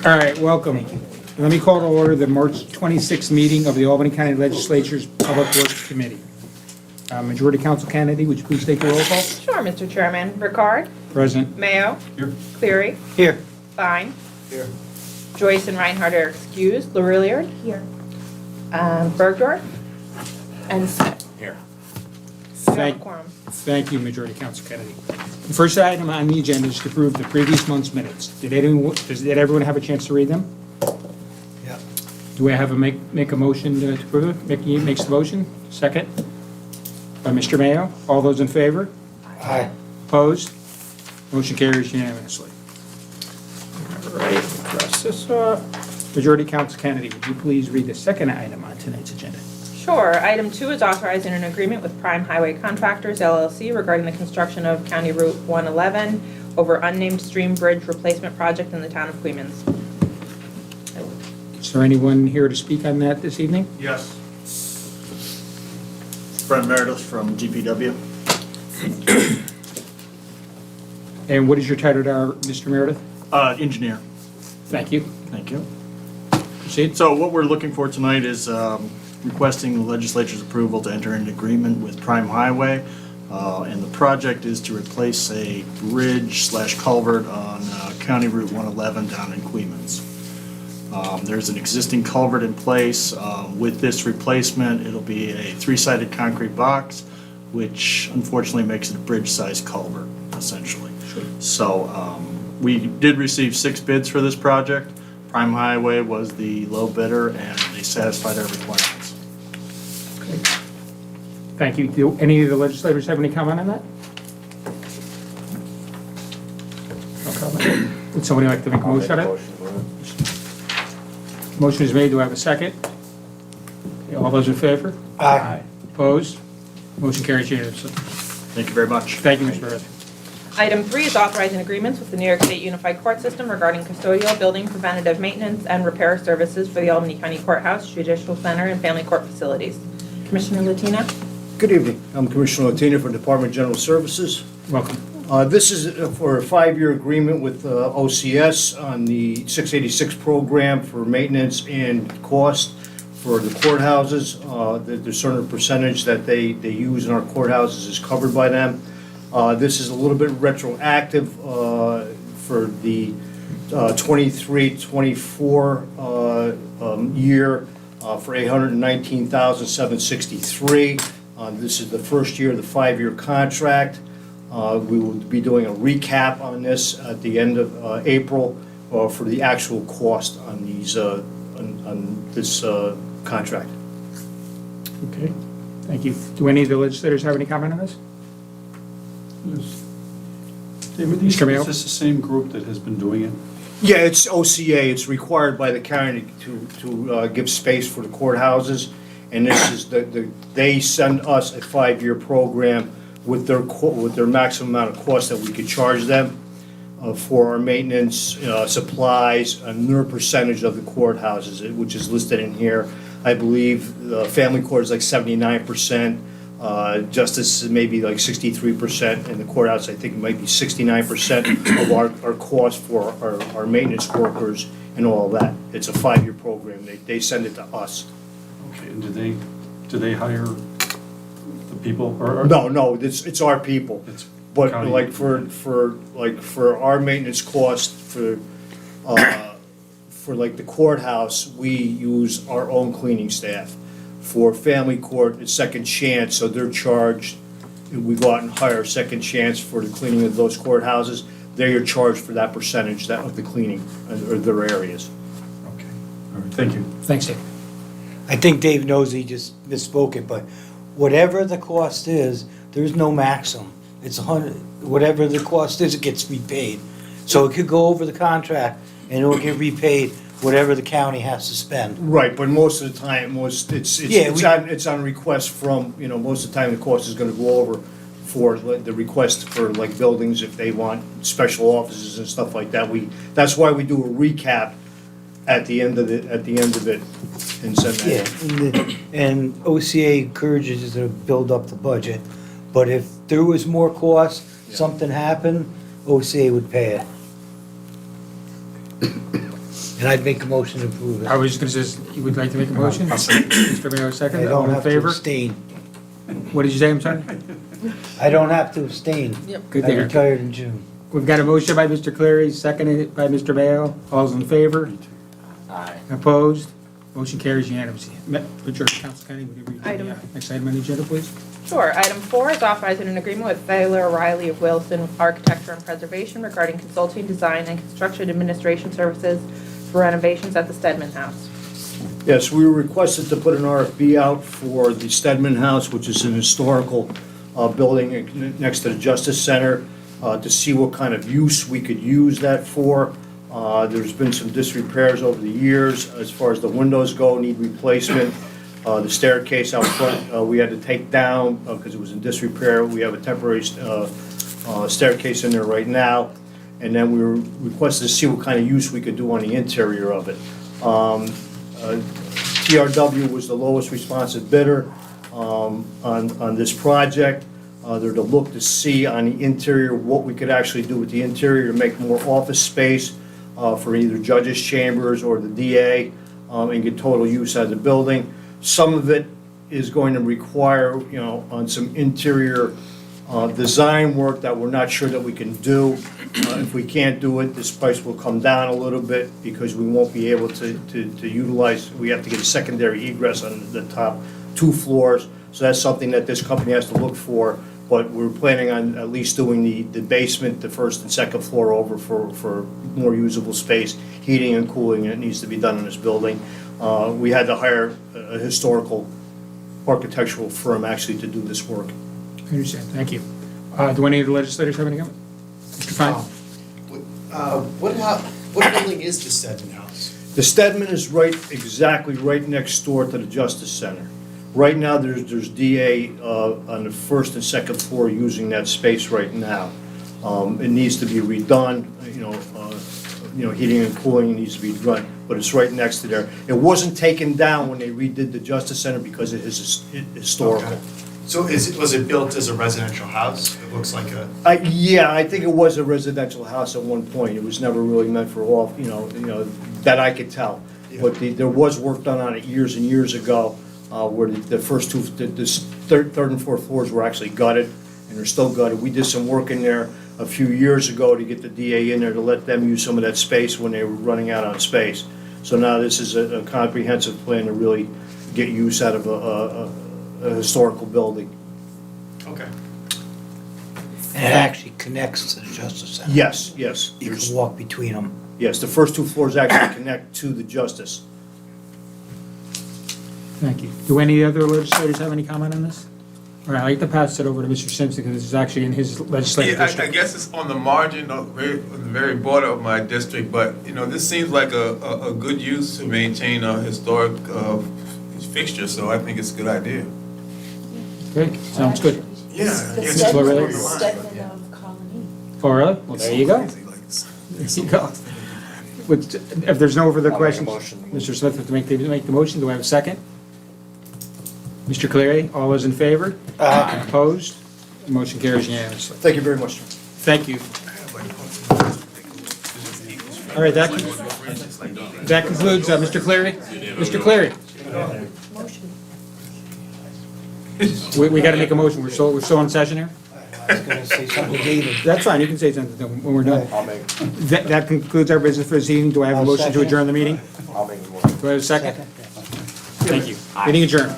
All right, welcome. Let me call to order the March 26th meeting of the Albany County Legislature's Public Works Committee. Majority Council Kennedy, would you please take a roll call? Sure, Mr. Chairman. Ricard, Present. Mayo. Here. Cleary, Here. Fine. Here. Joyce and Reinhardt are excused. Larilliard. Here. Bergdorf. And Smith. Here. We have a Thank, quorum. thank you, Majority Council Kennedy. The first item on the agenda is to approve the previous month's minutes. Did everyone have a chance to read them? Yeah. Do I have a make a motion to approve it? Mickey makes the motion. Second? By Mr. Mayo. All those in favor? Aye. Opposed? Motion carries unanimously. All right, cross this off. Majority Council Kennedy, would you please read the second item on tonight's agenda? Sure. Item 2 is authorizing an agreement with Prime Highway Contractors LLC regarding the construction of County Route 111 over unnamed stream bridge replacement project in the town of Queens. Is there anyone here to speak on that this evening? Yes. Brent Meredith from DPW. And what is your title, Mr. Meredith? Engineer. Thank you. Thank you. Proceed. So what we're looking for tonight is requesting the legislature's approval to enter an agreement with Prime Highway. And the project is to replace a bridge/culvert on County Route 111 down in Queens. There's an existing culvert in place. With this replacement, it'll be a three-sided concrete box, which unfortunately makes it a bridge-sized culvert, essentially. So we did receive 6 bids for this project. Prime Highway was the low bidder, and they satisfied our requirements. Okay. Thank you. Do any of the legislators have any comment on that? No comment. Would somebody like to make a motion on it? Motion is made. Do I have a second? Okay, all those in favor? Aye. Opposed? Motion carries unanimously. Thank you very much. Thank you, Mr. Meredith. Item 3 is authorizing agreements with the New York State Unified Court System regarding custodial, building, preventative maintenance, and repair services for the Albany County Courthouse, Judicial Center, and Family Court facilities. Commissioner Latina? Good evening. I'm Commissioner Latina from Department of General Services. Welcome. This is for a 5-year agreement with OCS on the 686 program for maintenance and cost for the courthouses. The certain percentage that they use in our courthouses is covered by them. This is a little bit retroactive for the 23-24 year for $819,763. This is the first year of the 5-year contract. We will be doing a recap on this at the end of April for the actual cost on these on this contract. Okay. Thank you. Do any of the legislators have any comment on this? David, Mr. Mayo? is this the same group that has been doing it? Yeah, it's OCA. It's required by the county to give space for the courthouses, and this is they send us a 5-year program with their maximum amount of cost that we could charge them for our maintenance, supplies, and their percentage of the courthouses, which is listed in here. I believe the family court is like 79%, justice is maybe like 63%, and the courthouse, I think, it might be 69% of our cost for our maintenance workers and all of that. It's a 5-year program. They send it to us. Okay, and do they hire the people or? No, it's our people. It's But county- like for our maintenance cost for like the courthouse, we use our own cleaning staff. For family court, it's Second Chance, so they're charged, we go out and hire Second Chance for the cleaning of those courthouses. They are charged for that percentage of the cleaning of their areas. Okay, all right, thank you. Thanks, Dave. I think Dave knows he just misspoke it, but whatever the cost is, there's no maximum. It's 100, whatever the cost is, it gets repaid. So it could go over the contract and it'll get repaid whatever the county has to spend. Right, but most of the time, Yeah, it's on request from, most of the time the cost is gonna go over for the request for like buildings, if they want special offices and stuff like that. That's why we do a recap at the end of it and send that. Yeah, and OCA encourages you to build up the budget, but if there was more cost, Yeah. something happened, OCA would pay it. And I'd make a motion to approve it. I was just gonna say, you would like to make a motion? Mr. Mayo, second, I all don't in have to favor? abstain. What did you say, I'm sorry? I don't have to abstain. Good I to hear. retired in June. We've got a motion by Mr. Cleary, seconded by Mr. Mayo. All's in favor? Aye. Opposed? Motion carries unanimously. Majority Council Kennedy, would you read the Item. next item on the agenda, please? Sure. Item 4 is authorizing an agreement with Thaler O'Reilly of Wilson Architecture and Preservation regarding consulting, design, and construction administration services for renovations at the Stedman House. Yes, we were requested to put an RFP out for the Stedman House, which is an historical building next to the Justice Center, to see what kind of use we could use that for. There's been some disrepairs over the years as far as the windows go, need replacement. The staircase out front, we had to take down because it was in disrepair. We have a temporary staircase in there right now. And then we were requested to see what kind of use we could do on the interior of it. TRW was the lowest responsive bidder on this project. They're to look to see on the interior what we could actually do with the interior to make more office space for either judges' chambers or the DA and get total use out of the building. Some of it is going to require, on some interior design work that we're not sure that we can do. If we can't do it, this price will come down a little bit because we won't be able to utilize, we have to get a secondary egress on the top 2 floors. So that's something that this company has to look for, but we're planning on at least doing the basement, the first and second floor over for more usable space, heating and cooling, that needs to be done in this building. We had to hire a historical architectural firm actually to do this work. I understand, thank you. Do any of the legislators have any comment? Mr. Fine? What building is the Stedman House? The Stedman is exactly right next door to the Justice Center. Right now, there's DA on the first and second floor using that space right now. It needs to be redone, heating and cooling needs to be done, but it's right next to there. It wasn't taken down when they redid the Justice Center because it is historical. Okay. So was it built as a residential house? It looks like a, Yeah, I think it was a residential house at one point. It was never really meant for that I could tell. Yeah. But there was work done on it years and years ago, where the first two, the third and fourth floors were actually gutted, and they're still gutted. We did some work in there a few years ago to get the DA in there to let them use some of that space when they were running out on space. So now this is a comprehensive plan to really get use out of a historical building. okay. And it actually connects to the Justice Center. Yes. You can walk between them. Yes, the first 2 floors actually connect to the Justice. Thank you. Do any other legislators have any comment on this? All right, I'd like to pass it over to Mr. Simpson, because this is actually in his legislative Yeah, I district. guess it's on the margin, on the very border of my district, but, this seems like a good use to maintain a historic fixture, so I think it's a good idea. Great, sounds good. Yeah. The yeah, Stedman- it's on the line. Stedman of Colony. Oh, really? Well, there you go. Crazy, like, There you go. If there's no further questions, Mr. Smith, have to make the motion. Do I have a second? Mr. Cleary, all those in favor? Opposed? Motion carries unanimously. Thank you very much, sir. Thank you. All right, that concludes, Mr. Cleary. Mr. Cleary, Motion. we got to make a motion. We're still in session here? I was gonna say something to David. That's fine, you can say something when we're done. That concludes our business for this evening. Do I have a I'll motion to second. adjourn the meeting? I'll make the motion. Do I have a second? Thank you. Meeting adjourned.